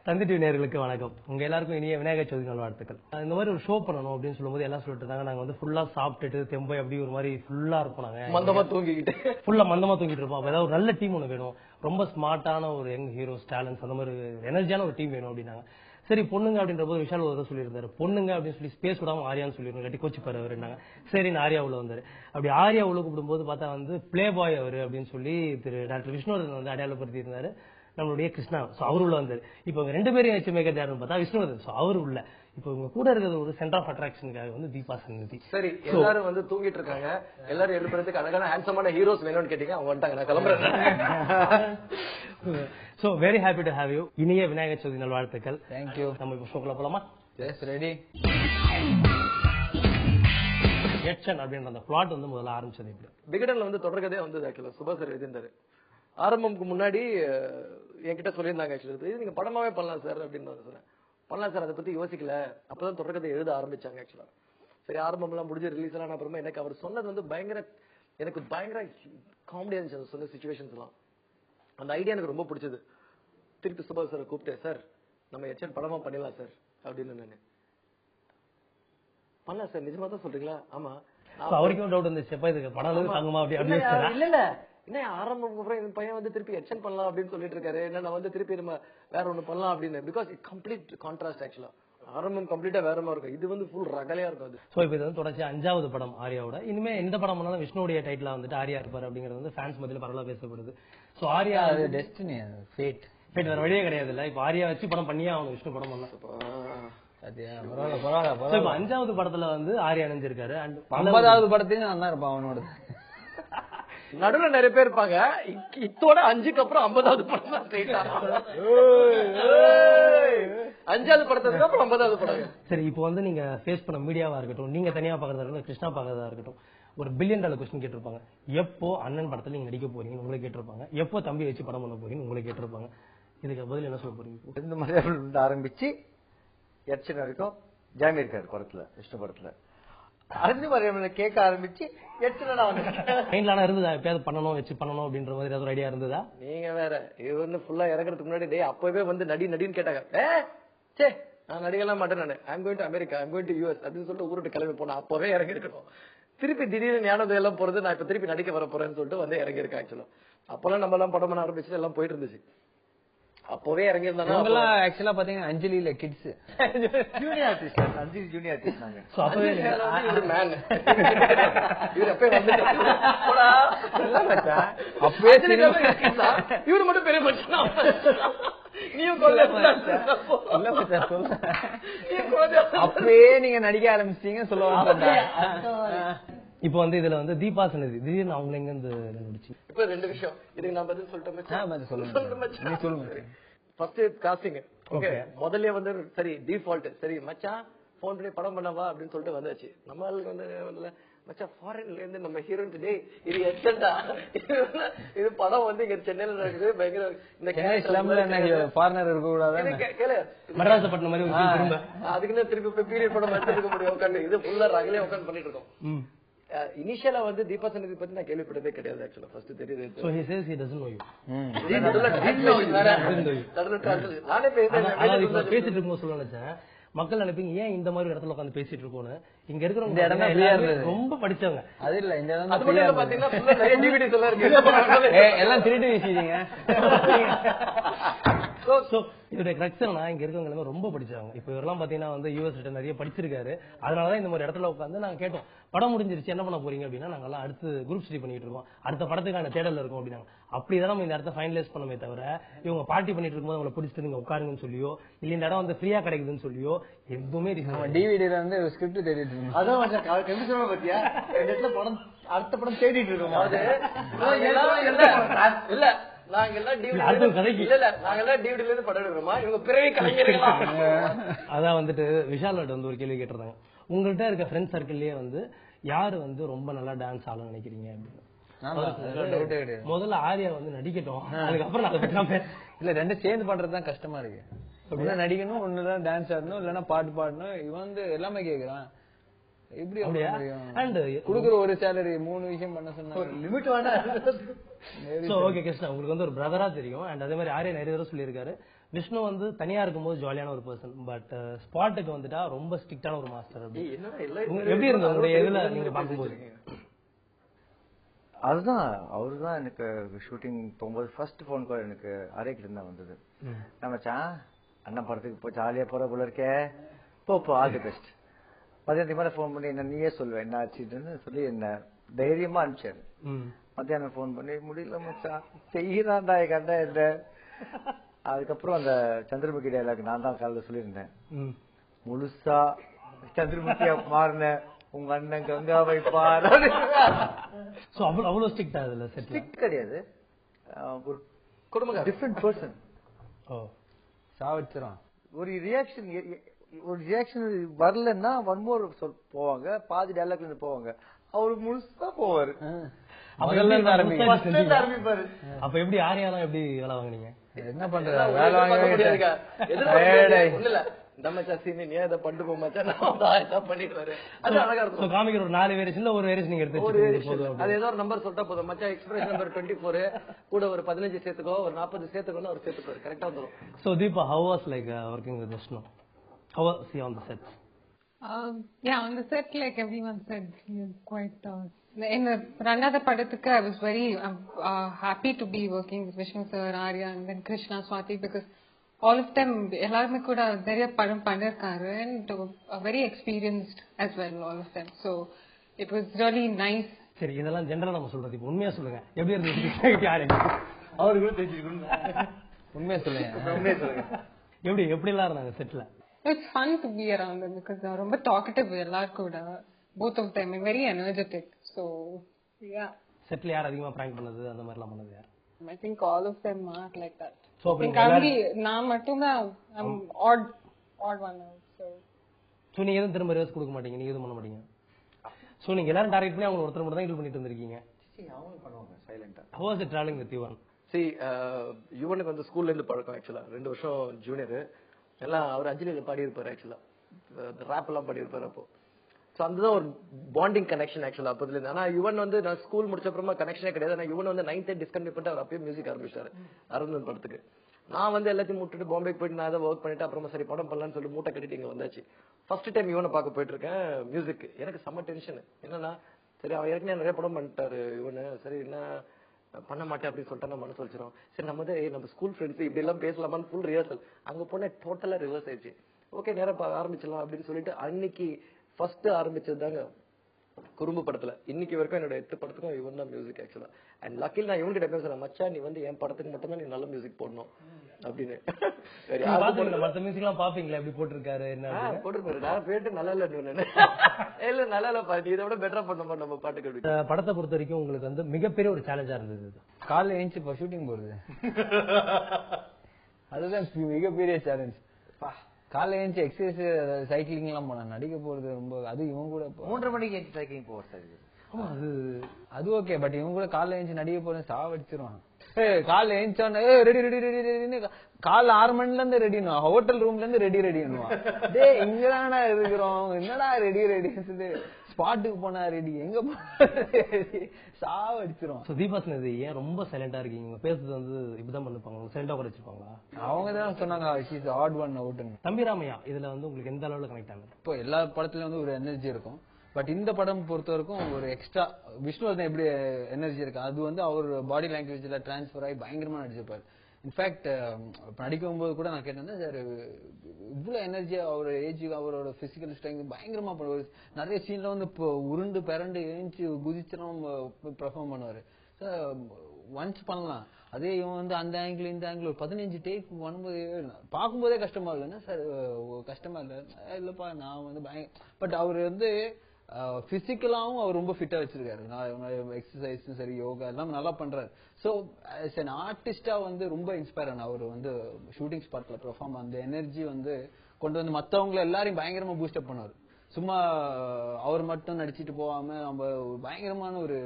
தந்தி TV நேயர்களுக்கு வணக்கம். உங்க எல்லாருக்கும் இனிய விநாயகர் சதுர்த்தி நல்வாழ்த்துக்கள். இந்த மாதிரி ஒரு ஷோ பண்ணணும் அப்படின்னு சொல்லும்போது எல்லாம் சொல்லிட்டு இருந்தாங்க, நாங்க வந்து ஃபுல்லா சாப்பிட்டுட்டு தெம்பை அப்படி ஒரு மாதிரி ஃபுல்லா இருப்போம், நாங்க மந்தமா தூங்கிக்கிட்டு இருப்போம். அப்ப ஏதாவது ஒரு நல்ல டீம் ஒன்று வேணும், ரொம்ப ஸ்மார்ட்டான ஒரு யங் ஹீரோஸ் டேலண்ட்ஸ், அந்த மாதிரி எனர்ஜியான ஒரு டீம் வேணும் அப்படின்னாங்க. சரி பொண்ணுங்க அப்படின்ற போது விஷால் ஒரு சொல்லியிருந்தாரு, பொண்ணுங்க அப்படின்னு சொல்லி ஸ்பேஸ் விடாம ஆரியான்னு சொல்லிருந்தாங்க, கட்டி கோச்சிப்பாரு அவருனாங்க. சரின்னு ஆரியா உள்ள வந்தாரு. அப்படி ஆரியா உள்ள கூப்பிடும்போது பார்த்தா வந்து பிளே பாய் அவரு அப்படின்னு சொல்லி திரு டாக்டர் விஷ்ணுவர்தன் வந்து அடையாளப்படுத்தி இருந்தாரு, நம்மளுடைய கிருஷ்ணா. சோ அவரு உள்ள வந்தாரு. இப்ப இவங்க ரெண்டு பேரும் வச்சு மேக்கப் யாருன்னு பார்த்தா விஷ்ணுவர்தன். சோ அவரு உள்ள. இப்ப இவங்க கூட இருக்கிறது ஒரு சென்டர் ஆஃப் அட்ராக்ஷனுக்காக வந்து தீபா சந்நிதி. சரி, எல்லாரும் வந்து தூங்கிட்டு இருக்காங்க, எல்லாரும் எழுப்புறதுக்கு அழகான ஹேண்ட்ஸமான ஹீரோஸ் வேணும்னு கேட்டீங்க, அவங்க வந்துட்டாங்க, நான் கிளம்புறேன். So very happy to have you. இனிய விநாயகர் சதுர்த்தி நல்வாழ்த்துக்கள். தேங்க்யூ. நம்ம இப்ப ஷோக்குள்ள போலாமா? S, ready. எக்ஷன் அப்படின்ற அந்த பிளாட் வந்து முதல்ல ஆரம்பிச்சது இப்படி. விகடன்ல வந்து தொடர்கதே வந்து ஆக்சுவலா சுபா சார் எழுதியிருந்தாரு. ஆரம்பம்க்கு முன்னாடி என்கிட்ட சொல்லியிருந்தாங்க, ஆக்சுவலி இது நீங்க படமாவே பண்ணலாம் சார் அப்படின்னு சொன்னேன். பண்ணலாம் சார், அதை பத்தி யோசிக்கல, அப்பதான் தொடர்கதை எழுத ஆரம்பிச்சாங்க ஆக்சுவலா. சரி, ஆரம்பம் எல்லாம் முடிஞ்சு ரிலீஸ் எல்லாம் அப்புறமா எனக்கு அவர் சொன்னது வந்து எனக்கு பயங்கர காமெடியா இருந்துச்சு சொன்ன சிச்சுவேஷன்ஸ் எல்லாம். அந்த ஐடியா எனக்கு ரொம்ப பிடிச்சது. திருப்பி சுபா சார் கூப்பிட்டேன், சார் நம்ம எச்சன் படமா பண்ணிடலாம் சார் அப்படின்னு. நான் பண்ணலாம் சார், நிஜமா தான் சொல்றீங்களா? ஆமா. அவருக்கும் டவுட் இருந்துச்சு, இதுக்கு படம் தங்குமா அப்படி இல்ல என்ன ஆரம்பம் அப்புறம் என் பையன் வந்து திருப்பி எக்ஸ்டெண்ட் பண்ணலாம் அப்படின்னு சொல்லிட்டு இருக்காரு, என்ன வந்து திருப்பி நம்ம வேற ஒண்ணு பண்ணலாம் அப்படின்னு. பிகாஸ் இட் கம்ப்ளீட் கான்ட்ராஸ்ட் ஆக்சுவலா. ஆரம்பம் கம்ப்ளீட்டா வேற மாதிரி இருக்கும், இது வந்து ஃபுல் ரகலையா இருக்கும். அது சோ இப்போ இது வந்து தொடர்ச்சி 5வது படம் ஆரியாவோட. இனிமே எந்த படம் பண்ணாலும் விஷ்ணுடைய டைட்டில் வந்துட்டு ஆரியா இருப்பாரு அப்படிங்கிறது வந்து ஃபேன்ஸ் மத்தியில பரவலா பேசப்படுது. சோ ஆரியா டெஸ்டினி, ஃபேட் வேற வழியே கிடையாது இல்ல. இப்போ ஆரியா வச்சு படம் பண்ணியே அவங்க விஷ்ணு படம் பண்ணலாம். பரவாயில்ல. 5வது படத்துல வந்து ஆரியா அணிஞ்சிருக்காரு. 50வது படத்தையும் நான் தான் இருப்பேன் அவனோட. நடுவுல நிறைய பேர் இருப்பாங்க, இத்தோட 5க்கு அப்புறம் 50வது படம் தான். 5வது படத்துக்கு அப்புறம் 50வது படம். சரி, இப்போ வந்து நீங்க ஃபேஸ் பண்ண மீடியாவா இருக்கட்டும், நீங்க தனியா பாக்குறதா இருக்கட்டும், கிருஷ்ணா பாக்குறதா இருக்கட்டும், ஒரு $1 பில்லியன் கொஸ்டின் கேட்டிருப்பாங்க. எப்போ அண்ணன் படத்துல நீங்க நடிக்க போறீங்கன்னு உங்களை கேட்டிருப்பாங்க. எப்போ தம்பி வச்சு படம் பண்ண போறீங்கன்னு உங்களை கேட்டிருப்பாங்க. இதுக்கு பதில் என்ன சொல்ல போறீங்க? இந்த மாதிரி ஆரம்பிச்சு எச்சன் வரைக்கும் ஜாமி இருக்காரு படத்துல, விஷ்ணு படத்துல. அறிஞ்சு மரியாதை கேட்க ஆரம்பிச்சு மைண்ட்ல இருந்ததா எப்பயாவது பண்ணணும் வச்சு பண்ணணும் அப்படின்ற மாதிரி ஏதாவது ஐடியா இருந்ததா? நீங்க வேற, இது வந்து ஃபுல்லா இறங்குறதுக்கு முன்னாடி டே அப்பவே வந்து நடின்னு கேட்டாங்க. சே, நான் நடிக்கலாம் மாட்டேன், நான் I'm going to America, I'm going to US அப்படின்னு சொல்லிட்டு ஊருக்கு கிளம்பி போனேன். அப்பவே இறங்கி இருக்கணும். திருப்பி திடீர்னு ஞானோதயம் எல்லாம் போறது, நான் இப்ப திருப்பி நடிக்க வர போறேன்னு சொல்லிட்டு வந்து இறங்கி இருக்கேன். ஆக்சுவலா அப்பெல்லாம் நம்ம எல்லாம் படம் பண்ண ஆரம்பிச்சு எல்லாம் போயிட்டு இருந்துச்சு. அப்பவே இறங்கி இருந்தாங்க. ஆக்சுவலா பாத்தீங்கன்னா அஞ்சலியில கிட்ஸ் ஜூனியர் ஆர்டிஸ்ட், அஞ்சலி ஜூனியர் ஆர்டிஸ்ட் நாங்க. இவரு மட்டும் பெரிய மனுஷனா? அப்பவே நீங்க நடிக்க ஆரம்பிச்சீங்க சொல்லுவாங்க. இப்போ வந்து இதுல வந்து தீபா சந்நிதி திடீர்னு அவங்க எங்க இருந்து நடிச்சு. இப்ப 2 விஷயம் இதுக்கு நான் பதில் சொல்லிட்டேன். சொல்லுங்க. ஃபர்ஸ்ட் காஸ்டிங் ஓகே, முதல்ல வந்து சரி டிஃபால்ட், சரி மச்சான் போன் பண்ணி படம் பண்ணவா அப்படின்னு சொல்லிட்டு வந்தாச்சு. நம்மளுக்கு வந்து மச்சான் ஃபாரின்ல இருந்து நம்ம ஹீரோயின் டே இது எச்சண்டா, இது படம் வந்து இங்க சென்னையில நடக்குது, பயங்கர இந்த ஃபாரினர் இருக்க கூடாது கேளு, மட்ராசப்பட்டினம் மாதிரி அதுக்குன்னு திருப்பி பீரியட் படம் எடுத்துக்க முடியும். உட்காந்து இது ஃபுல்லா ரகலே உட்காந்து பண்ணிட்டு இருக்கோம். இனிஷியலா வந்து தீபா சந்நிதி பத்தி நான் கேள்விப்பட்டதே கிடையாது. ஆக்சுவலா ஃபர்ஸ்ட் தெரியுது. So he says he doesn't know you. நானே பேசிட்டு இருக்கும்போது சொல்ல நினைச்சேன், மக்கள் நினைப்பீங்க ஏன் இந்த மாதிரி இடத்துல உட்காந்து பேசிட்டு இருக்கோன்னு. இங்க இருக்கிறவங்க ரொம்ப படிச்சவங்க. அது இல்ல, இந்த இடம் எல்லாம் திருட்டு வீசிட்டீங்க. இதோட கிரக்ஷனா இங்க இருக்கவங்க எல்லாமே ரொம்ப படிச்சவங்க. இப்ப இவரெல்லாம் பாத்தீங்கன்னா வந்து யூஎஸ் நிறைய படிச்சிருக்காரு. அதனாலதான் இந்த மாதிரி இடத்துல உட்காந்து நாங்க கேட்டோம், படம் முடிஞ்சிருச்சு என்ன பண்ண போறீங்க அப்படின்னா, நாங்க எல்லாம் அடுத்து குரூப் ஸ்டடி பண்ணிட்டு இருக்கோம், அடுத்த படத்துக்கான தேடல் இருக்கும் அப்படின்னா. அப்படிதான் நம்ம இந்த இடத்த ஃபைனலைஸ் பண்ணமே தவிர, இவங்க பார்ட்டி பண்ணிட்டு இருக்கும்போது அவங்களை பிடிச்சிட்டு நீங்க உட்காருங்கன்னு சொல்லியோ, இல்ல இந்த இடம் வந்து ஃப்ரீயா கிடைக்குதுன்னு சொல்லியோ எதுவுமே டிவிடில வந்து ஸ்கிரிப்ட் தேடிட்டு இருக்கோம். அதான் பத்தியா படம் அடுத்த படம் தேடிட்டு இருக்கோம். இல்ல நாங்க எல்லாம் டிவிடில இருந்து படம் எடுக்கிறோமா, இவங்க பிறவி கலைஞர்களா? அதான் வந்துட்டு விஷால் வந்து ஒரு கேள்வி கேட்டிருந்தாங்க, உங்கள்கிட்ட இருக்க ஃப்ரெண்ட் சர்க்கிள்லயே வந்து யாரு வந்து ரொம்ப நல்லா டான்ஸ் ஆட நினைக்கிறீங்க அப்படின்னு. முதல்ல ஆரியா வந்து நடிக்கட்டும், அதுக்கப்புறம் இல்ல 2 சேர்ந்து பண்றதுதான் கஷ்டமா இருக்கு. ஒண்ணு நடிக்கணும், ஒண்ணுதான் டான்ஸ் ஆடணும், இல்லன்னா பாட்டு பாடணும். இவன் வந்து எல்லாமே கேக்குறான். எப்படி குடுக்குற ஒரு சேலரி 3 விஷயம் பண்ண சொன்னா லிமிட் வேணா. ஓகே கிருஷ்ணா, உங்களுக்கு வந்து ஒரு பிரதரா தெரியும். அண்ட் அதே மாதிரி ஆரியா நிறைய தடவை சொல்லியிருக்காரு, விஷ்ணு வந்து தனியா இருக்கும்போது ஜாலியான ஒரு பர்சன், பட் ஸ்பாட்டுக்கு வந்துட்டா ரொம்ப ஸ்ட்ரிக்டான ஒரு மாஸ்டர். அப்படி எப்படி இருந்தது உங்களுடைய இதுல நீங்க பார்க்கும்போது? அதுதான் அவருதான் எனக்கு ஷூட்டிங் போகும்போது ஃபர்ஸ்ட் போன் கால் எனக்கு அரைக்கில இருந்தா வந்தது. மச்சான் அண்ணன் படத்துக்கு போ, ஜாலியா போற போல இருக்கே, போ ஆல் தி பெஸ்ட். மதியானத்துக்கு மேல போன் பண்ணி என்ன நீயே சொல்லுவேன் என்ன ஆச்சுன்னு சொல்லி என்ன தைரியமா அனுப்பிச்சாரு. மத்தியானம் போன் பண்ணி முடியல மச்சான் செய்யறான்டா கண்டா என்ன. அதுக்கப்புறம் அந்த சந்திரமுகி டைலாக் நான் தான் காலையில் சொல்லியிருந்தேன், முழுசா சந்திரமுகியா மாறின உங்க அண்ணன் கங்காவை பாரு. அவ்வளவு ஸ்ட்ரிக்ட் அதுல ஸ்ட்ரிக்ட் கிடையாது, ஒரு குடும்ப டிஃபரெண்ட் பர்சன். சாவச்சிரும். ஒரு ரியாக்ஷன் வரலன்னா ஒன் மோர் போவாங்க, பாதி டைலாக்ல இருந்து போவாங்க, அவரு முழுசா போவாரு. ஆரம்பிப்பாரு. அப்ப எப்படி ஆரியாலாம் எப்படி வேலை வாங்குனீங்க? என்ன பண்றது, வேலை வாங்க காமிக்கிற ஒரு 4 வேரியேஷன்ல ஒரு வேரியேஷன் நீங்க எடுத்து அது ஏதோ ஒரு நம்பர் சொல்லிட்டா போதும், மச்சான் எக்ஸ்பிரஸ் நம்பர் 24 கூட ஒரு 15 சேர்த்துக்கோ, ஒரு 40 சேர்த்துக்கோன்னு அவர் சேர்த்துப்பாரு, கரெக்டா வந்துடும். So Deepa, how was like working with Vishnu? How was he on the set? Yeah, on the set, like everyone said, he was quite. In another padathukku, I was very happy to be working with Vishnu sir, Arya, and then Krishna, Swati, because all of them, எல்லாருமே கூட நிறைய படம் பண்ணிருக்காரு, and very experienced as well, all of them. So it was really nice. சரி, இதெல்லாம் ஜெனரலா நம்ம சொல்றது, இப்போ உண்மையா சொல்லுங்க, எப்படி இருந்துச்சு? அவரு கூட தெரிஞ்சுக்கணும், உண்மையா சொல்லுங்க. எப்படி எல்லாம் இருந்தாங்க செட்ல? It's fun to be around them because they're ரொம்ப talkative, எல்லாரும் கூட, both of them, and very energetic. So yeah. செட்ல யார் அதிகமா prank பண்ணது அந்த மாதிரி எல்லாம் பண்ணது யார்? I think all of them are like that. So நான் மட்டும் தான் I'm odd one out. So நீங்க எதுவும் திரும்ப ரிவர்ஸ் கொடுக்க மாட்டீங்க, நீங்க எதுவும் பண்ண மாட்டீங்க. So நீங்க எல்லாரும் டார்கெட் பண்ணி அவங்க ஒருத்தர் மட்டும் தான் ஹீல் பண்ணிட்டு இருந்திருக்கீங்க. அவங்க பண்ணுவாங்க சைலண்டா. How was it traveling with Yuvan? See, யுவனுக்கு வந்து ஸ்கூல்ல இருந்து பழக்கம். ஆக்சுவலா 2 வருஷம் ஜூனியர். எல்லாம் அவர் அஞ்சலியில பாடி இருப்பாரு, ஆக்சுவலா ராப் எல்லாம் பாடி இருப்பாரு. அப்போ சோ அதுதான் ஒரு பாண்டிங் கனெக்ஷன் ஆக்சுவலா அப்பதுல இருந்து. ஆனா யுவன் வந்து நான் ஸ்கூல் முடிச்ச அப்புறமா கனெக்ஷனே கிடையாது. ஆனா யுவன் வந்து 9th டிஸ்கண்டினியூ பண்ணிட்டு அவர் அப்பயே மியூசிக் ஆரம்பிச்சாரு அரவிந்தன் படத்துக்கு. நான் வந்து எல்லாத்தையும் முட்டுட்டு பாம்பேக்கு போயிட்டு நான் அதை ஒர்க் பண்ணிட்டு அப்புறமா சரி படம் பண்ணலாம்னு சொல்லி மூட்டை கட்டிட்டு இங்க வந்தாச்சு. ஃபர்ஸ்ட் டைம் யுவனை பார்க்க போயிட்டு இருக்கேன் மியூசிக். எனக்கு செம்ம டென்ஷன். என்னன்னா சரி அவன் ஏற்கனவே நிறைய படம் பண்ணிட்டாரு யுவனு, சரி என்ன பண்ண மாட்டேன் அப்படின்னு சொல்லிட்டு நம்ம மனசு வச்சிரும். சரி நம்ம ஸ்கூல் ஃப்ரெண்ட்ஸ் இப்படி எல்லாம் பேசலாமான்னு ஃபுல் ரிஹர்சல். அங்க போன டோட்டலா ரிவர்ஸ் ஆயிடுச்சு. ஓகே நேரம் ஆரம்பிச்சிடலாம் அப்படின்னு சொல்லிட்டு அன்னைக்கு ஃபர்ஸ்ட் ஆரம்பிச்சது தாங்க குறும்பு படத்துல. இன்னைக்கு வரைக்கும் என்னோட 8 படத்துக்கும் இவன் தான் மியூசிக் ஆக்சுவலா. அண்ட் லக்கில் நான் இவன்கிட்ட பேசுறேன், மச்சா நீ வந்து என் படத்துக்கு மட்டும் தான் நீ நல்ல மியூசிக் போடணும் அப்படின்னு. மத்த மியூசிக் எல்லாம் பாப்பீங்களா எப்படி போட்டிருக்காரு என்ன போட்டிருப்பாரு. நான் போயிட்டு நல்லா இல்ல இல்ல நல்லா இல்ல நீ இதை விட பெட்டரா பண்ண நம்ம பாட்டுக்கு. படத்தை பொறுத்த வரைக்கும் உங்களுக்கு வந்து மிகப்பெரிய ஒரு சேலஞ்சா இருந்தது காலைல எழுந்து இப்போ ஷூட்டிங் போறது. அதுதான் மிகப்பெரிய சேலஞ்ச். காலைல எழுந்து எக்ஸசைஸ் சைக்கிளிங் எல்லாம் போனா நடிக்க போறது ரொம்ப, அது இவங்க கூட 3:30 மணிக்கு எழுந்து சைக்கிளிங் போறது. அது ஓகே, பட் இவங்க கூட காலைல எழுந்து நடிக்க போறது சாவடிச்சிருவான். காலைல எழுந்தோன்னு ரெடி ரெடி ரெடி ரெடின்னு காலைல 6 மணில இருந்து ரெடினா ஹோட்டல் ரூம்ல இருந்து ரெடினுவான். டே இங்கதானா இருக்கிறோம், என்னடா ரெடி ஸ்பாட்டுக்கு போனா ரெடி, எங்க சாவடிச்சிரும். தீபாசன் இது ஏன் ரொம்ப சைலண்டா இருக்கீங்க? பேசுறது வந்து இப்படிதான் பண்ணிருப்பாங்க, சைலண்டா கூட வச்சிருப்பாங்களா? அவங்கதான் சொன்னாங்க ஷீஸ் ஆட் ஒன் அவுட்னு. தம்பிராமையா இதுல வந்து உங்களுக்கு எந்த அளவுல கனெக்ட் ஆகுது? இப்போ எல்லா படத்துலயும் வந்து ஒரு எனர்ஜி இருக்கும், பட் இந்த படம் பொறுத்த வரைக்கும் ஒரு எக்ஸ்ட்ரா விஷ்ணுவர்தன் எப்படி எனர்ஜி இருக்கு அது வந்து அவர் பாடி லாங்குவேஜ்ல டிரான்ஸ்பர் ஆகி பயங்கரமா நடிச்சிருப்பாரு. இன்ஃபேக்ட் நடிக்கும் போது கூட நான் கேட்டேன், சார் இவ்வளவு எனர்ஜியா அவரோட ஏஜ் அவரோட பிசிக்கல் ஸ்ட்ரென்த் பயங்கரமா பண்ணுவாரு. நிறைய சீன்ல வந்து இப்போ உருண்டு பிறண்டு எழுந்து குதிச்சுலாம் பெர்ஃபார்ம் பண்ணுவாரு. ஒன்ஸ் பண்ணலாம், அதே இவன் வந்து அந்த ஆங்கிள் இந்த ஆங்கிள் ஒரு 15 டேக் பண்ணும்போது பார்க்கும்போதே கஷ்டமா இல்லைன்னா சார் கஷ்டமா இல்லை இல்லப்பா நான் வந்து பட் அவர் வந்து பிசிக்கலாவும் அவர் ரொம்ப ஃபிட்டா வச்சிருக்காரு. எக்ஸசைஸும் சரி யோகா எல்லாம் நல்லா பண்றாரு. ஸோ ஆஸ் அன் ஆர்டிஸ்டா வந்து ரொம்ப இன்ஸ்பயர் ஆன அவர் வந்து ஷூட்டிங் ஸ்பாட்ல பெர்ஃபார்ம் அந்த எனர்ஜி வந்து கொண்டு வந்து மற்றவங்களை எல்லாரையும் பயங்கரமா பூஸ்டப் பண்ணுவார். சும்மா அவர் மட்டும் நடிச்சிட்டு போகாம நம்ம பயங்கரமான ஒரு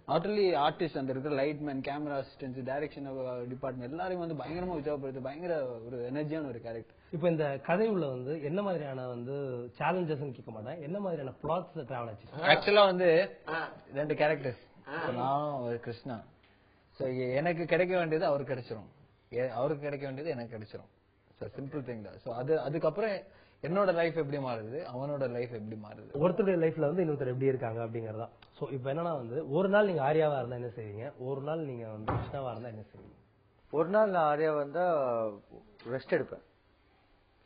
நாட் ஒன்லி ஆர்டிஸ்ட், அந்த இருக்கிற light man, camera assistance, direction department எல்லாரையும் வந்து பயங்கரமா உற்சாகப்படுத்து பயங்கர ஒரு எனர்ஜியான ஒரு கேரக்டர். இப்போ இந்த கதை உள்ள வந்து என்ன மாதிரியான வந்து சேலஞ்சஸ் கேட்க மாட்டேன், என்ன மாதிரியான பிளாட்ஸ் டிராவல் ஆச்சு? ஆக்சுவலா வந்து 2 கேரக்டர்ஸ், நான் ஒரு கிருஷ்ணா. ஸோ எனக்கு கிடைக்க வேண்டியது அவர் கிடைச்சிரும். அவருக்கு கிடைக்க வேண்டியது எனக்கு கிடைச்சிரும். சிம்பிள் திங் தான். ஸோ அதுக்கப்புறம் என்னோட லைஃப் எப்படி மாறுது, அவனோட லைஃப் எப்படி மாறுது, ஒருத்தருடைய லைஃப்ல வந்து இன்னொருத்தர் எப்படி இருக்காங்க அப்படிங்கறதா. சோ இப்போ என்னன்னா வந்து ஒரு நாள் நீங்க ஆர்யாவா இருந்தா என்ன செய்வீங்க, ஒரு நாள் நீங்க வந்து கிருஷ்ணாவா இருந்தா என்ன செய்வீங்க? ஒரு நாள் நான் ஆர்யா வந்தா ரெஸ்ட் எடுப்பேன்.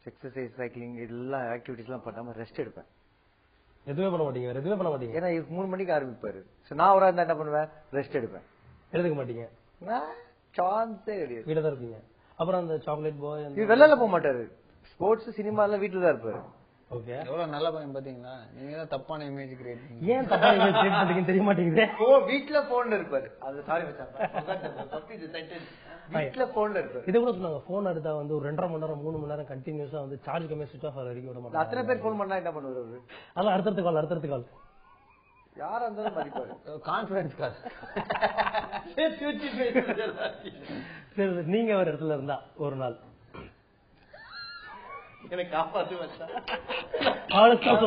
எக்ஸசைஸ், சைக்கிளிங் இதெல்லாம் ஆக்டிவிட்டிஸ்லாம் பண்ணாம ரெஸ்ட் எடுப்பேன். எதுவுமே பண்ண மாட்டீங்க. ஏன்னா 3 மணிக்கு ஆரம்பிப்பாரு. நான் ஒரு இருந்தா என்ன பண்ணுவேன், ரெஸ்ட் எடுப்பேன். எழுதுக்க மாட்டீங்க, சான்ஸே கிடையாது, வீட்டுல தான் இருப்பீங்க. அப்புறம் அந்த சாக்லேட் பாய் இது வெளில போக மாட்டாரு. ஸ்போர்ட்ஸ் சினிமா எல்லாம் வீட்டுல தான் இருப்பாரு. ஓகே, எவ்வளவு நல்ல பையன் பாத்தீங்களா? நீங்க தான் தப்பான இமேஜ் கிரியேட் பண்ணீங்க. ஏன் தப்பா இமேஜ் கிரியேட் பண்றீங்கன்னு தெரிய மாட்டேங்குது. வீட்டுல போன்ல இருப்பாரு. அது சாரி வீட்டுல போன்ல இருப்பாரு. இது கூட சொன்னாங்க, போன் எடுத்தா வந்து ஒரு 2.5 மணி நேரம் 3 மணி நேரம் கண்டினியூஸா வந்து சார்ஜ் கம்மியா சுவிட்ச் ஆஃப் வரைக்கும் விட மாட்டாங்க. அத்தனை பேர் போன் பண்ணா என்ன பண்ணுவாரு? அதான் அடுத்தடுத்த கால் யாரா இருந்தாலும் மதிப்பாரு. கான்ஃபிடன்ஸ் கால். சரி, நீங்க ஒரு இடத்துல இருந்தா ஒரு நாள் எனக்கு காப்பாத்து வச்சா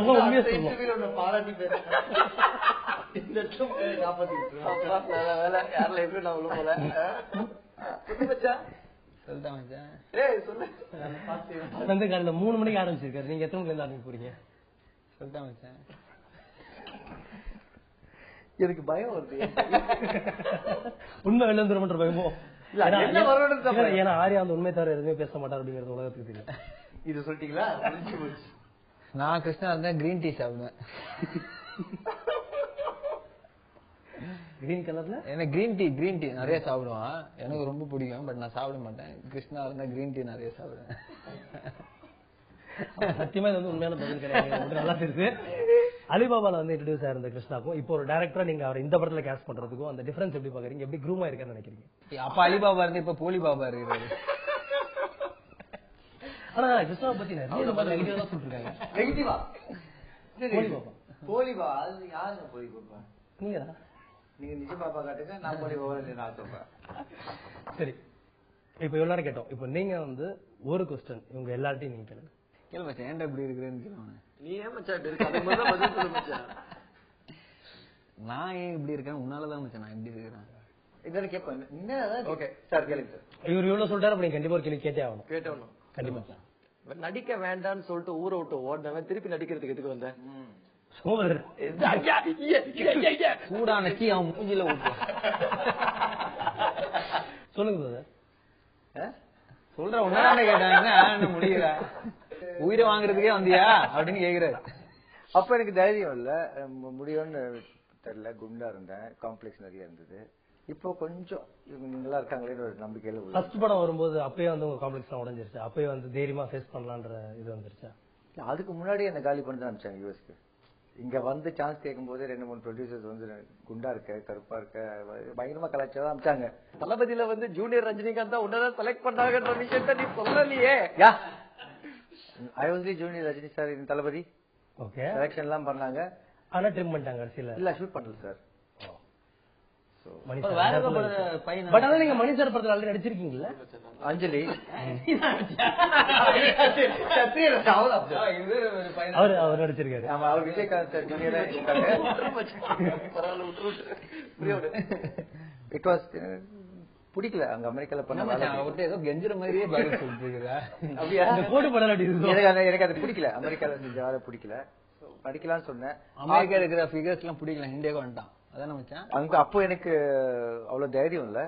உண்மையா சொல்லுவோம். பாராட்டி பேசுறேன். காப்பாத்தி வேலை யார் லைஃப்ல நான் உள்ள போல சொல்லிட்டான் மச்சான். வந்து காலையில 3 மணிக்கு ஆரம்பிச்சிருக்காரு. நீங்க எத்தனை மணில இருந்து ஆரம்பிக்க போறீங்க? சொல்லிட்டான் மச்சான். எனக்கு பயம் வருது. உண்மை வெளில வந்துருமன்ற பயமோ? இல்ல ஏன்னா ஆர்யா அந்த உண்மை தவிர எதுவுமே பேச மாட்டார் அப்படிங்கிறது உலகத்துக்கு தெரியும். இது சொல்லிட்டீங்களா? நான் கிருஷ்ணா இருந்தா கிரீன் டீ சாப்பிடுவேன். கிரீன் கலர்ல எனக்கு கிரீன் டீ நிறைய சாப்பிடுவான். எனக்கு ரொம்ப பிடிக்கும். பட் நான் சாப்பிட மாட்டேன். கிருஷ்ணா இருந்தா கிரீன் டீ நிறைய சாப்பிடுவேன். சத்தியமா இது வந்து உண்மையான பதில் கிடையாது. நல்லா தெரியுது. அலிபாபால வந்து இன்ட்ரோடியூஸ் ஆயிருந்த கிருஷ்ணாக்கும் இப்போ ஒரு டைரக்டரா நீங்க அவர் இந்த படத்துல கேஸ்ட் பண்றதுக்கும் அந்த டிஃபரன்ஸ் எப்படி பாக்குறீங்க? எப்படி க்ரூமா இருக்கான்னு நினைக்கிறீங்க? அப்ப அலிபாபா இருந்து இப்ப போலி பாபா இருக்கிறாரு. ஆனா கிருஷ்ணாவை பத்தி நெகட்டிவா தான் சொல்லிருக்காங்க. நெகட்டிவா? போலிபாபா போலிபா அது யாருங்க போலிபாபா? நீங்கதான். நீங்க நிஜ பாப்பா காட்டுங்க, நான் போலிபாபா நான் சொல்றேன். சரி, இப்ப இவ்வளவு நேரம் கேட்டோம். இப்ப நீங்க வந்து ஒரு கொஸ்டின் இவங்க எல்லார்ட்டையும் நீங்க கேளுங்க. கேளு மச்சான், ஏன்டா இப்படி இருக்கிறேன்னு கேளுவாங்க. நீ ஏன் மச்சான் இப்படி இருக்க? அதுக்கு முதல்ல பதில் சொல்லு மச்சான். நான் ஏன் இப்படி இருக்கேன்? உன்னாலதான் மச்சான் நான் இப்படி இருக்கிறேன். இதெல்லாம் கேட்பேன். என்ன? ஓகே சார், கேளுங்க சார். இவர் இவ்வளவு சொல்லிட்டாரு, அப்ப நீங்க கண்டிப்பா ஒரு கேள்வி கேட்டே ஆகணும். கேட்டவனும் கண்டிப்பா. நடிக்க வேண்டாம்னு சொல்லிட்டு ஊரை விட்டு ஓடினவன் திருப்பி நடிக்கிறதுக்கு எதுக்கு வந்தேன்? சோதர் சூடான டீ அவன் மூஞ்சில ஊட்டுவான். சொல்லுங்க சார். சொல்ற உன்னால கேட்டாங்க முடியல. உயிரை வாங்குறதுக்கே வந்தியா அப்படின்னு கேக்குறாரு. அப்ப எனக்கு தைரியம் இல்ல, முடியும்னு தெரியல. குண்டா இருந்தேன், காம்ப்ளெக்ஸ் நிறைய இருந்தது. இப்போ கொஞ்சம் இவங்க நல்லா இருக்காங்களே ஒரு நம்பிக்கையில. ஃபர்ஸ்ட் படம் வரும்போது அப்பயே வந்து உங்க காம்ப்ளெக்ஸ் எல்லாம் உடைஞ்சிருச்சு? அப்பயே வந்து தைரியமா ஃபேஸ் பண்ணலான்ற இது வந்துருச்சா? அதுக்கு முன்னாடி என்ன காலி பண்ணி தான் அனுப்பிச்சாங்க யூஎஸ்க்கு. இங்க வந்து சான்ஸ் கேட்கும் போது 2-3 ப்ரொடியூசர்ஸ் வந்து குண்டா இருக்க, கருப்பா இருக்க, பயங்கரமா கலாச்சாரம் அனுப்பிச்சாங்க. தளபதியில வந்து ஜூனியர் ரஜினிகாந்த் தான் உடனே செலக்ட் பண்ணாங்கன்ற விஷயத்த நீ சொல்லலையே. Yeah I was the junior Rajini sir in Thalapathi. Okay, selection எல்லாம் பண்ணாங்க. ஆனா ட்ரிம் பண்ணிட்டாங்க கடைசியில. இல்ல ஷூட் பண்ணல சார். பட் ஆனா நீங்க மணி சார் படத்துல ஆல்ரெடி நடிச்சிருக்கீங்கல்ல? அஞ்சலி அவர் நடிச்சிருக்காரு. ஆமா, அவர் விஜயகாந்த் சார் ஜூனியரா இருக்காங்க. இட் வாஸ் பிடிக்கல. அங்க அமெரிக்கால பண்ண ஏதோ கெஞ்சுற மாதிரியே பதில் சொல்லிட்டு இருக்கிறா. எனக்கு அது பிடிக்கல. அமெரிக்கால செஞ்ச வேலை பிடிக்கல. படிக்கலாம்னு சொன்னேன். அமெரிக்கா இருக்கிற ஃபிகர்ஸ் எல்லாம் பிடிக்கல, இந்தியாவுக்கு வந்துட்டான். அதான மச்சான். அங்க அப்போ எனக்கு அவ்வளவு தைரியம் இல்ல.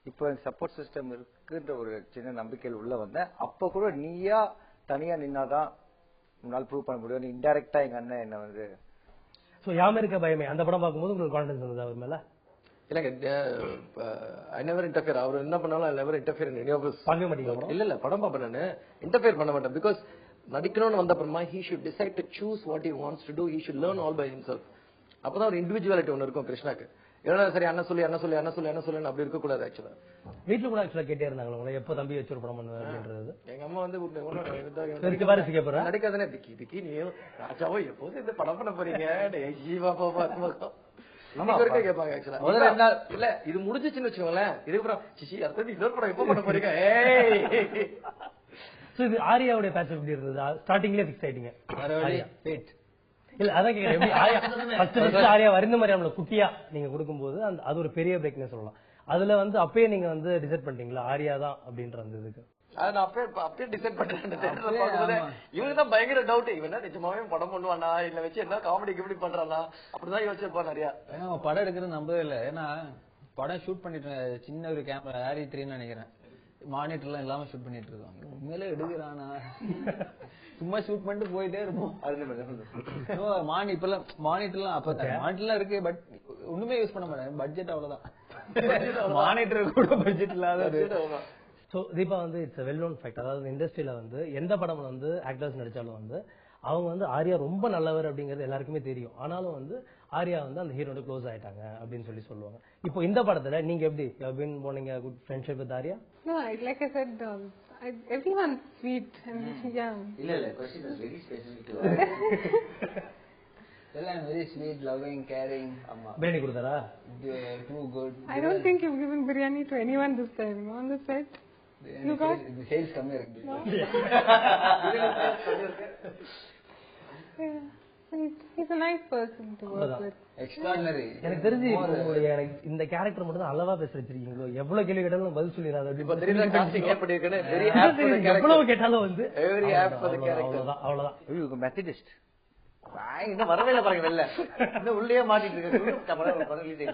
இப்போ எனக்கு சப்போர்ட் சிஸ்டம் இருக்குன்ற ஒரு சின்ன நம்பிக்கையில் உள்ள வந்தேன். அப்ப கூட நீயா தனியா நின்னாதான் உன்னால ப்ரூவ் பண்ண முடியும். இன்டைரக்டா எங்க அண்ணன் என்ன வந்து யாம இருக்க பயமே அந்த படம் பார்க்கும்போது உங்களுக்கு கான்ஃபிடன்ஸ் இருந்தது அவர் மேல? இல்லங்க, ஐ நெவர் இன்டர்ஃபியர். அவர் என்ன பண்ணாலும் I never interfere in any of his. பார்க்க மாட்டீங்க? இல்ல படம் பார்ப்பேன் நானு. இன்டர்ஃபியர் பண்ண மாட்டேன். பிகாஸ் நடிக்கணும்னு வந்த அப்புறமா he should decide to choose what he wants to do. He should learn all by himself. அப்பதான் ஒரு இண்டிவிஜுவாலிட்டி ஒன்னு இருக்கும் கிருஷ்ணாக்கு. ஏன்னா சரி அண்ணன் சொல்லி அப்படி இருக்க கூடாது. ஆக்சுவலா வீட்டுல கூட ஆக்சுவலா கேட்டே இருந்தாங்க உங்களை, எப்ப தம்பி வச்சு ஒரு படம் பண்ணுவேன்றது. எங்க அம்மா வந்து நடிக்காதானே திக்கி நீ ராஜாவோ எப்போது இந்த படம் பண்ண போறீங்க ஜீவா பாப்பா கேட்பாங்க. ஆக்சுவலா இல்ல இது முடிஞ்சிச்சுன்னு வச்சுக்கோங்களேன். இதுக்கப்புறம் சிச்சி அடுத்தது இன்னொரு படம் எப்ப பண்ண போறீங்க? இது ஆரியாவுடைய பேச்ச எப்படி இருந்தது? ஸ்டார்டிங்லயே பிக்ஸ் ஆயிட்டீங்க? இல்ல அதான் கேக்குறேன். ஆரியா வருந்த மாதிரி குட்டியா நீங்க கொடுக்கும்போது அது ஒரு பெரிய பிரேக்னே சொல்லலாம். அதுல வந்து அப்பயே நீங்க வந்து டிசைட் பண்ணிட்டீங்களா ஆர்யா தான் அப்படின்ற அந்த இதுக்கு? அது நான் அப்பயே டிசைட் பண்றேன். இவங்க தான் பயங்கர டவுட், இவன் நிஜமாவே படம் பண்ணுவானா இல்ல வச்சு என்ன காமெடி எப்படி பண்றானா அப்படிதான் யோசிச்சிருப்பான் நிறைய. ஏன்னா படம் எடுக்கிறது நம்பவே இல்லை. ஏன்னா படம் ஷூட் பண்ணிட்டு சின்ன ஒரு கேமரா ஹாரி 3ன்னு நினைக்கிறேன், மானிட்டர்லாம் இல்லாம ஷூட் பண்ணிட்டு இருக்காங்க. உண்மையிலே எடுக்கிறானா சும்மா ஷூட் பண்ணிட்டு போயிட்டே இருப்போம். இப்பெல்லாம் மானிட்டர்லாம் அப்ப மானிட்டர்லாம் இருக்கு, பட் ஒண்ணுமே யூஸ் பண்ண மாட்டேன். பட்ஜெட் அவ்வளவுதான், மானிட்டர் கூட பட்ஜெட் இல்லாத. ஸோ தீபா வந்து இட்ஸ் வெல் நோன் ஃபேக்ட். அதாவது இண்டஸ்ட்ரியில வந்து எந்த படம்ல வந்து ஆக்டர்ஸ் நடிச்சாலும் வந்து அவங்க வந்து ஆர்யா ரொம்ப நல்லவர் அப்படிங்கிறது எல்லாருக்குமே தெரியும். ஆனாலும் வந்து ஆர்யா வந்து அந்த ஹீரோட க்ளோஸ் ஆயிட்டாங்க அப்படின்னு சொல்லுவாங்க. இப்போ இந்த படத்துல நீங்க எப்படி போனீங்க good friendship with Arya? No, like I said, everyone's sweet and yeah. இல்ல question is very specific to எல்லாம் very sweet, loving, caring. ஆமா, பிரியாணி கொடுத்தாரா? too good. I don't think you've given biryani to anyone this time on the set. You got sales கம்மியா இருக்கு. yeah. He's a nice person to work with. Extraordinary. எனக்கு தெரிஞ்சு இந்த character மட்டும் தான் அளவா பேச வச்சிருக்கீங்களோ. எவ்வளவு கேள்வி கேட்டாலும் பதில் சொல்லிடாது. இப்ப தெரியுதா காஸ்டிங் ஏற்பட்டிருக்குன்னு very apt for the character. எவ்வளவு கேட்டாலும் வந்து very apt for the character. அவ்வளவுதான். ஐயோ மெத்தடிஸ்ட் இன்னும் வரவே இல்லை பாருங்க, வெளில இன்னும் உள்ளே மாட்டிட்டு இருக்கு.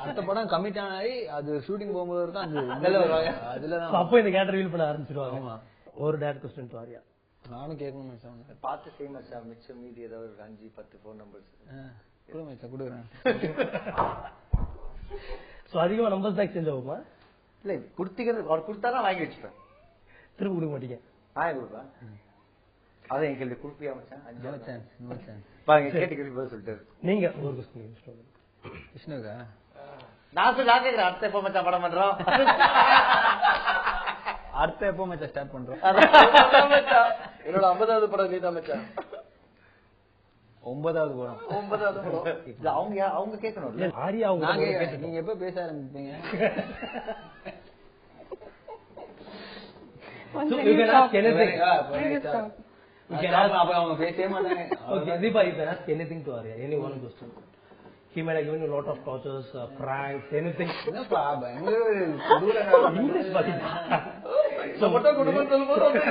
அடுத்த படம் கமிட் ஆனாரி அது ஷூட்டிங் போகும்போது தான் அது வருவாங்க. அதுலதான் அப்போ இந்த கேரக்டர் ரிவீல் பண்ண ஆரம்பிச்சிருவாங்க. ஒரு டேரக்ட் கொஸ்டின் டு ஆர்யா. நானும் கேட்கணும்னு நினைச்சேன். பார்த்து ஃபேமஸ் மிச்சம் மீதி ஏதாவது ஒரு 5-10 ஃபோன் நம்பர்ஸ் கொடுக்குறேன். சோ அதிகமா நம்பர்ஸ் தான் எக்ஸ்சேஞ்ச் ஆகுமா? இல்ல குடுத்திக்கிறது அவர் கொடுத்தாதான் வாங்கி வச்சுப்பேன், திரும்ப கொடுக்க மாட்டீங்க? வாங்கி கொடுப்பேன். அதான் என் கேள்வி குடுப்பியா மச்சான்? No chance, no chance. பாருங்க கேட்டு கேள்வி பதில் சொல்லிட்டாரு. நீங்க ஒரு கொஸ்டின் விஷ்ணுக்கா? நான் கேட்கிறேன் அடுத்த எப்ப மச்சான் படம் பண்றோம்? அடுத்த எப்போ மச்சான் ஸ்டார்ட் பண்றோம்? என்னோட 50வது படம் நீதான் மச்சான். 9வது படம். 9வது படம். அவங்க கேட்கணும். ஆர்யா அவங்க நீங்க எப்ப பேச ஆரம்பிப்பீங்க? அவங்க பேசவே மாட்டாங்க. Okay, Deepa, you can ask anything to Arya, any one question. He might have given you a lot of tortures, pranks, anything. என்னப்பா பயங்கர English பாத்தீங்க. So மட்டும் குடும்பம் சொல்லும்போது வந்து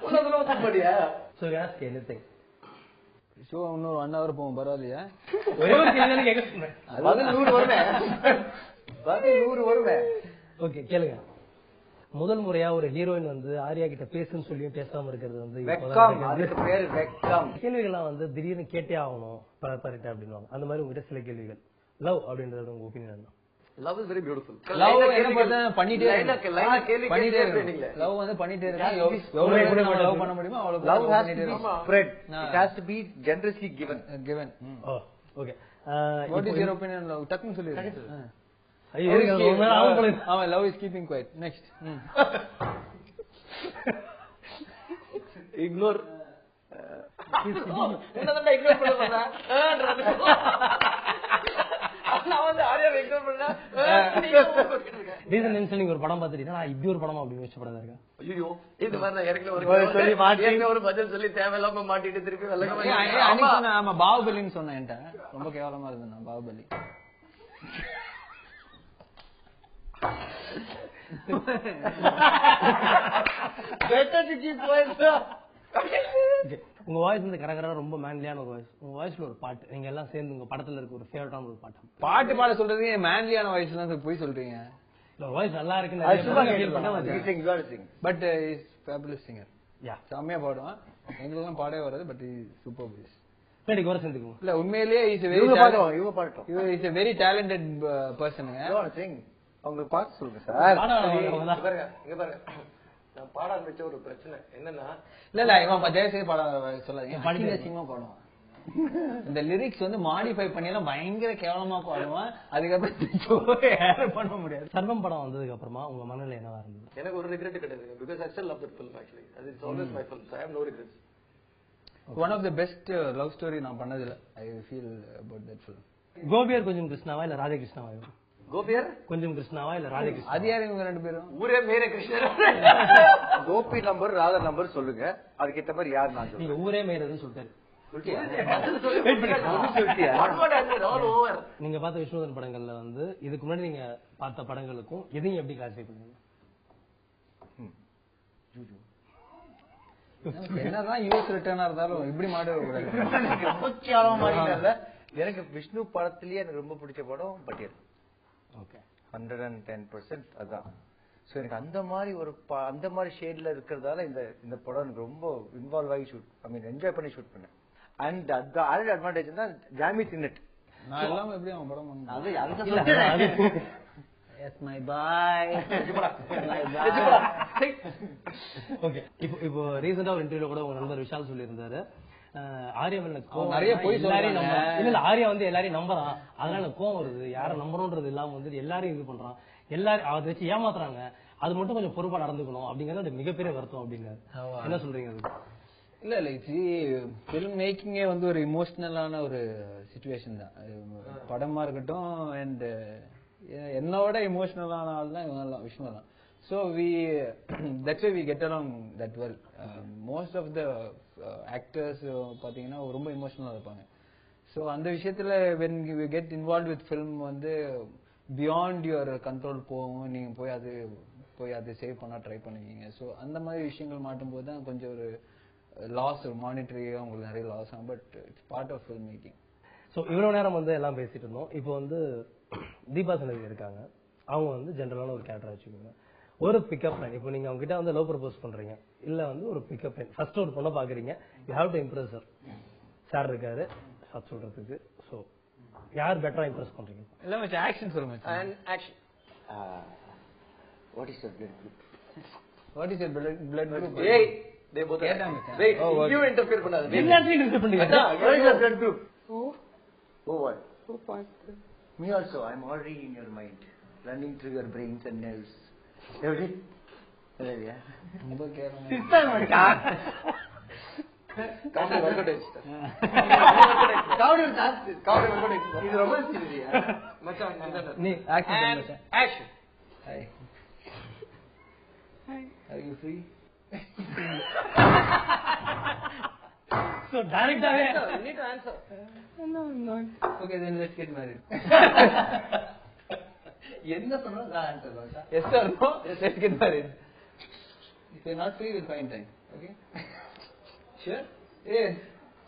உலகத்துல ஒத்துப்படியா? So you can ask anything. Show இன்னும் 1 hour போகும், பரவாயில்லையா? ஒரே ஒரு கேள்வி கேட்க சொன்னேன். பதில் 100 வருமே. பதில் 100 வருமே. ஓகே கேளுங்க. முதல் முறையா ஒரு ஹீரோயின் வந்து ஆர்யா கிட்ட பேசுன்னு சொல்லியும் பேசாம இருக்கிறது வந்து வெக்கம், அதுக்கு பேரு வெக்கம். கேள்விகள்லாம் வந்து திடீர்னு கேட்டே ஆகணும் பரட்ட அப்படின்வாங்க. அந்த மாதிரி உங்ககிட்ட சில கேள்விகள். லவ் அப்படின்றது உங்க ஒப்பீனியன் தான்? Love is very beautiful. Love என்ன பண்ண பண்ணிட்டே லைனா பண்ணிட்டே இருக்கீங்க. லவ் வந்து பண்ணிட்டே இருக்கா. எவ்வளவு லவ் பண்ண முடியுமோ அவ்வளவு Love has பண்ணிட்டே to be இருக்கோம். spread. It has to be generously given. given. Okay. What is your opinion on love? டக்குன்னு சொல்லு. ஐயோ அவன் love is keeping quiet. Next. Ignore. என்னடா இக்னோர் பண்ணறா? நான் வந்து ஆர்யா இக்னோர் பண்ணா. ரீசன் நீங்க ஒரு படம் பார்த்துட்டீங்கன்னா இப்படி ஒரு படமா அப்படி யோசிச்ச படம் இருக்கா? ஐயோ இது மாதிரி நான் ஏற்கனவே சொல்லி மாட்டி ஒரு பதில் சொல்லி தேவையில்லாம மாட்டிட்டு திருப்பி வெள்ளக்க. ஆமா பாகுபலின்னு சொன்னேன் என்கிட்ட. ரொம்ப கேவலமா இருந்தது பாகுபலி. உங்க வாய்ஸ் வந்து கரகரா ரொம்ப மேன்லியான ஒரு வாய்ஸ். உங்க வாய்ஸ்ல ஒரு பாட்டு நீங்க எல்லாம் சேர்ந்து உங்க படத்துல இருக்க ஒரு ஃபேவரட்டான ஒரு பாட்டு. பாட்டு பாட சொல்றது மேன்லியான வாய்ஸ்ல தான் போய் சொல்றீங்க. வாய்ஸ் நல்லா இருக்கு. But is fabulous singer. Yeah செம்மையா பாடுவான். எங்களுக்கும் பாடவே வராது, பட் இஸ் சூப்பர் வாய்ஸ். கேடிக்கு வர சேர்ந்துக்குங்க. இல்ல உண்மையிலேயே இஸ் a very இவங்க பாடட்டும். Is a very talented person. அவங்க பாட்டு சொல்லுங்க சார். இங்க பாருங்க நான் பாட ஆரம்பிச்ச ஒரு பிரச்சனை என்னன்னா, இல்ல இவன் பஜாயசே பாட சொல்லாதீங்க. படிக்கிற சிங்கமா பாடுவான். இந்த லிரிக்ஸ் வந்து மாடிஃபை பண்ணி எல்லாம் பயங்கர கேவலமா பாடுவான். அதுக்கப்புறம் பண்ண முடியாது. சர்வம் படம் வந்ததுக்கு அப்புறமா உங்க மனநிலை என்னவா இருந்தது? எனக்கு ஒரு ரிக்ரெட் கிடையாது. because I still love that film actually. That is always my film. I have no regrets. One of the best love story நான் பண்ணதில்ல. I feel about that film. கோபியர் கொஞ்சம் கிருஷ்ணாவா இல்ல ராதே கிருஷ்ணாவா? கோபியர் கொஞ்சம் கிருஷ்ணாவா இல்ல ராதே கிருஷ்ணா? அது யாரு இவங்க ரெண்டு பேரும்? ஊரே மேரே கிருஷ்ணர். கோபி நம்பர் ராதா நம்பர் சொல்லுங்க, அதுக்கேற்ற மாதிரி யார் நான் நீங்க ஊரே மேரேன்னு சொல்லிட்டாரு. நீங்க பார்த்த விஷ்ணுவர்தன் படங்கள்ல வந்து இதுக்கு முன்னாடி நீங்க பார்த்த படங்களுக்கும் எதையும் எப்படி கிளாசிஃபை பண்ணுவீங்க? என்னதான் யூஎஸ் ரிட்டர்னா இருந்தாலும் இப்படி மாடு எனக்கு விஷ்ணு படத்திலேயே எனக்கு ரொம்ப பிடிச்ச படம் பட்டியல். ஓகே, 110% அதான். சோ எனக்கு அந்த மாதிரி அந்த மாதிரி ஷேட்ல இருக்கிறதால இந்த படம் எனக்கு ரொம்ப இன்வால்வ் ஆகி என்ஜாய் பண்ணி ஷூட் பண்ணேன். அண்ட் அந்த ஆல்ரெடி அட்வான்டேஜ் தான் ஜாமித் இன் இட். நான் எல்லாம் எப்படி அவன் படம் பண்ணேன். S my boy. ஓகே. இப்போ ரீசெண்டா ஒரு இன்டர்வியூல கூட உங்க நண்பர் விஷால் சொல்லியிருந்தாரு, ஆர்யா நிறைய பொய் இல்ல ஆர்யா வந்து எல்லாரையும் நம்புறான், அதனால எனக்கு கோவம் வருது, யாரை நம்பணும்ன்றது இல்லாம வந்து எல்லாரையும் இது பண்றான், எல்லாரும் அதை வச்சு ஏமாத்துறாங்க, அது மட்டும் கொஞ்சம் பொறுப்பா நடந்துக்கணும் அப்படிங்கறது மிகப்பெரிய வருத்தம் அப்படிங்க. என்ன சொல்றீங்க அது? இல்ல ஃபிலிம் மேக்கிங்கே வந்து ஒரு இமோஷனலான ஒரு சிச்சுவேஷன் தான். படமா இருக்கட்டும் அண்ட் என்னோட இமோஷனலான ஆள் தான் இவங்கெல்லாம், விஷ்ணு தான். So that's why we get along that well. Most of the actors பாத்தீங்கன்னா ரொம்ப இமோஷனலா இருப்பாங்க. ஸோ அந்த விஷயத்துல when you get involve with film வந்து பியாண்ட் யுவர் கண்ட்ரோல் போகும். நீங்க போய் அதை சேவ் பண்ண ட்ரை பண்ணுவீங்க. ஸோ அந்த மாதிரி விஷயங்கள் மாட்டும் போது தான் கொஞ்சம் ஒரு லாஸ், ஒரு மானிட்டரியா உங்களுக்கு நிறைய லாஸ் ஆகும். But it's part of film making. So இவ்வளவு நேரம் வந்து எல்லாம் பேசிட்டு இருந்தோம். இப்போ வந்து தீபா சனதி இருக்காங்க, அவங்க வந்து ஜென்ரலான ஒரு கேரக்டர் வச்சுக்கோங்க. ஒரு பிக்கப் லைன், இப்போ நீங்க அவங்க கிட்ட வந்து லவ் ப்ரப்போஸ் பண்றீங்க, இல்ல வந்து ஒரு பிக்கப் லைன், ஃபர்ஸ்ட் ஒரு பொண்ணை பாக்குறீங்க, you have to Impress her. Sir இருக்காரு ஷார்ட் சொல்றதுக்கு. ஸோ யார் பெட்டரா இம்ப்ரெஸ் பண்றீங்க? இல்ல மச்சான் ஆக்ஷன் சொல்லுங்க. And action. What is your blood group? What is your blood group? ஏய் டே போத வெயிட், யூ இன்டர்ஃபியர் பண்ணாத. எல்லாத்தையும் இன்டர்ஃபியர் பண்ணீங்க. What is your blood group? Oh, what? oh, positive. Me also. I'm already in your mind, running through your brains and nerves. Every yeah. ரொம்ப கேளுங்க. Comedy வர்க்கட் இது ரொம்ப serious மச்சான். நீ ஆக்ஷன் மச்சான். Action. Hi. Are you free? So டைரக்டாவே You need to answer. No, I'm not. Okay, then let's get married. என்ன சொன்னாலும் நான் ஆன்சர் பண்ணேன். Yes or no? Let's get married. If you're not free, we'll find time. Okay? Sure? Yes.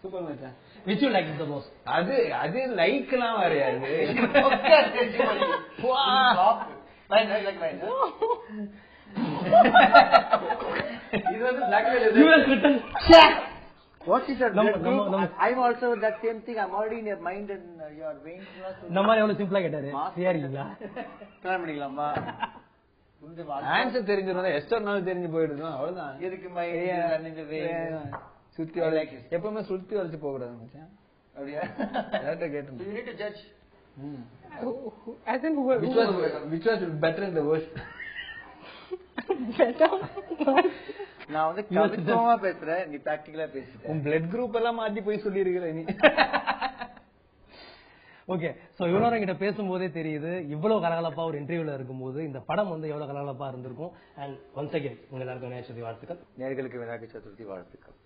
Super மச்சான். which you like the most? அது லைக்லாம் வரையாது. இது வந்து blackmail. US written. What is your blood நம்ம group? I'm also that same thing. I'm already in your mind and your veins. இந்த மாதிரி எவ்வளவு சிம்பிளா கேட்டாரு. சரியா இருக்கீங்களா? பிளான் பண்ணிக்கலாமா? ஆன்சர் தெரிஞ்சிருந்தா எஸ்டர்னாலும் தெரிஞ்சு போயிடுதும். அவ்வளவுதான். எதுக்கு மை இந்த veins? சுத்தி வளைச்சு எப்பவுமே சுத்தி வளைச்சு போக கூடாது மச்சான். அப்படியே யார்ட்ட கேட்டேன். You need to judge. As in who? Which was better in the worst? Better. நான் வந்து கவித்துவமா பேசுறேன், நீ பிராக்டிகலா பேசுற. உன் பிளட் குரூப் எல்லாம் மாத்தி போய் சொல்லி இருக்கிற நீ. ஓகே. சோ இவ்வளவு கிட்ட பேசும்போதே தெரியுது இவ்வளவு கலகலப்பா ஒரு இன்டர்வியூல இருக்கும்போது இந்த படம் வந்து எவ்வளவு கலகலப்பா இருந்திருக்கும். அண்ட் ஒன்ஸ் அகைன் உங்க எல்லாருக்கும் விநாயகர் சதுர்த்தி வாழ்த்துக்கள். நேயர்களுக்கு விநாயகர் சதுர்த்தி வாழ்த்துக்கள்.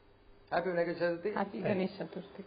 Happy Vinayagar Chaturthi. Happy Ganesh Chaturthi.